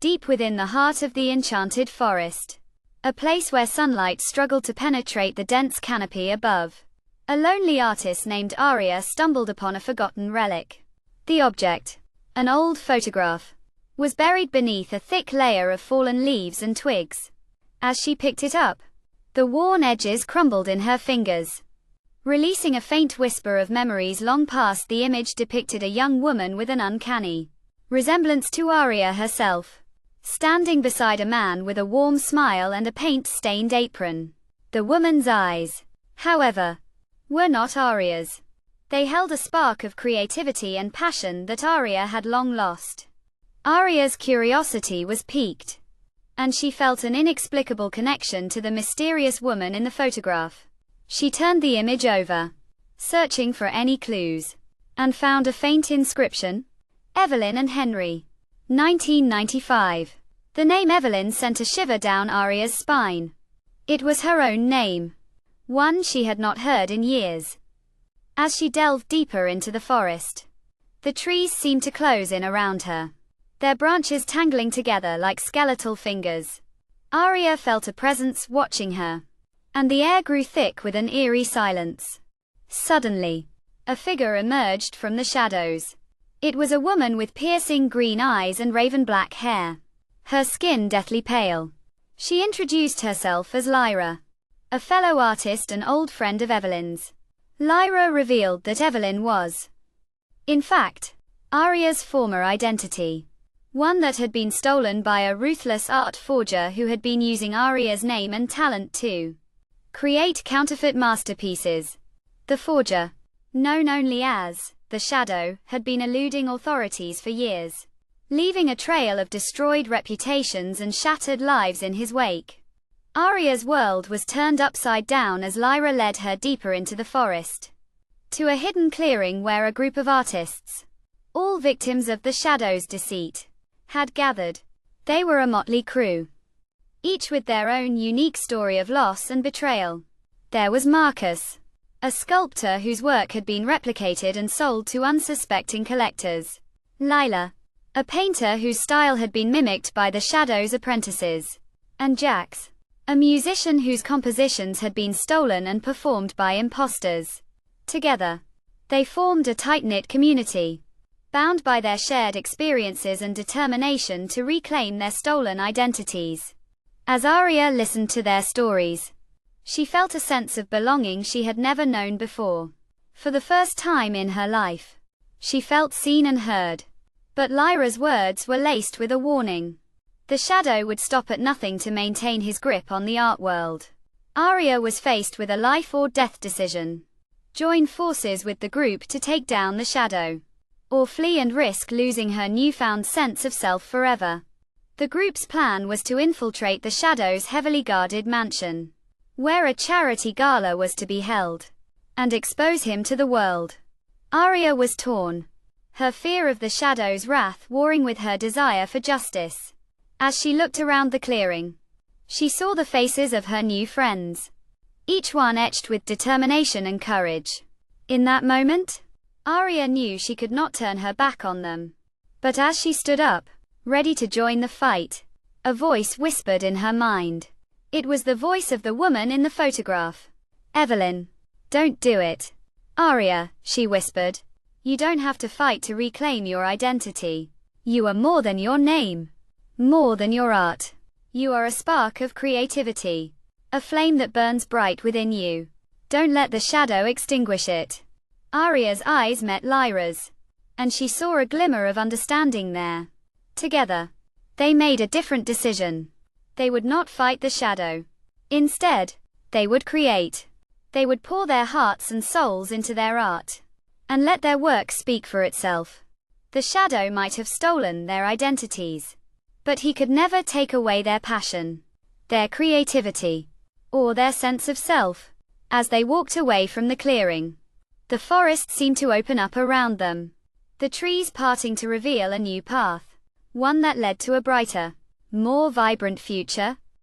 deep within the heart of the enchanted forest. A place where sunlight struggled to penetrate the dense canopy above. A lonely artist named Aria stumbled upon a forgotten relic. The object, an old photograph, was buried beneath a thick layer of fallen leaves and twigs. As she picked it up, the worn edges crumbled in her fingers. Releasing a faint whisper of memories long past, the image depicted a young woman with an uncanny resemblance to Aria herself, standing beside a man with a warm smile and a paint-stained apron. The woman's eyes, however, were not Aria's. They held a spark of creativity and passion that Aria had long lost. Aria's curiosity was piqued, and she felt an inexplicable connection to the mysterious woman in the photograph. She turned the image over, searching for any clues, and found a faint inscription: Evelyn and Henry, 1995. The name Evelyn sent a shiver down Aria's spine. It was her own name, one she had not heard in years. As she delved deeper into the forest, the trees seemed to close in around her, their branches tangling together like skeletal fingers. Aria felt a presence watching her, and the air grew thick with an eerie silence. Suddenly, a figure emerged from the shadows. It was a woman with piercing green eyes and raven-black hair, her skin deathly pale. She introduced herself as Lyra, a fellow artist and old friend of Evelyn's. Lyra revealed that Evelyn was, in fact, Aria's former identity, one that had been stolen by a ruthless art forger who had been using Aria's name and talent to create counterfeit masterpieces. The forger, known only as the Shadow, had been eluding authorities for years, leaving a trail of destroyed reputations and shattered lives in his wake. Aria's world was turned upside down as Lyra led her deeper into the forest, to a hidden clearing where a group of artists, all victims of the Shadow's deceit, had gathered. They were a motley crew, each with their own unique story of loss and betrayal. There was Marcus, a sculptor whose work had been replicated and sold to unsuspecting collectors. Lyra, a painter whose style had been mimicked by the Shadow's apprentices. And Jax, a musician whose compositions had been stolen and performed by imposters. Together, they formed a tight-knit community, bound by their shared experiences and determination to reclaim their stolen identities. As Aria listened to their stories, she felt a sense of belonging she had never known before. For the first time in her life, she felt seen and heard. But Lyra's words were laced with a warning. The Shadow would stop at nothing to maintain his grip on the art world. Aria was faced with a life or death decision: join forces with the group to take down the Shadow, or flee and risk losing her newfound sense of self forever. The group's plan was to infiltrate the Shadow's heavily guarded mansion, where a charity gala was to be held, and expose him to the world. Aria was torn, her fear of the Shadow's wrath warring with her desire for justice. As she looked around the clearing, she saw the faces of her new friends, each one etched with determination and courage. In that moment, Aria knew she could not turn her back on them. But as she stood up, ready to join the fight, a voice whispered in her mind. It was the voice of the woman in the photograph. "Evelyn, don't do it." "Aria," she whispered, "you don't have to fight to reclaim your identity. You are more than your name, more than your art. You are a spark of creativity, a flame that burns bright within you. Don't let the Shadow extinguish it." Aria's eyes met Lyra's, and she saw a glimmer of understanding there. Together, they made a different decision. They would not fight the Shadow. Instead, they would create. They would pour their hearts and souls into their art, and let their work speak for itself. The Shadow might have stolen their identities, but he could never take away their passion, their creativity, or their sense of self. As they walked away from the clearing, the forest seemed to open up around them, the trees parting to reveal a new path, one that led to a brighter, more vibrant future.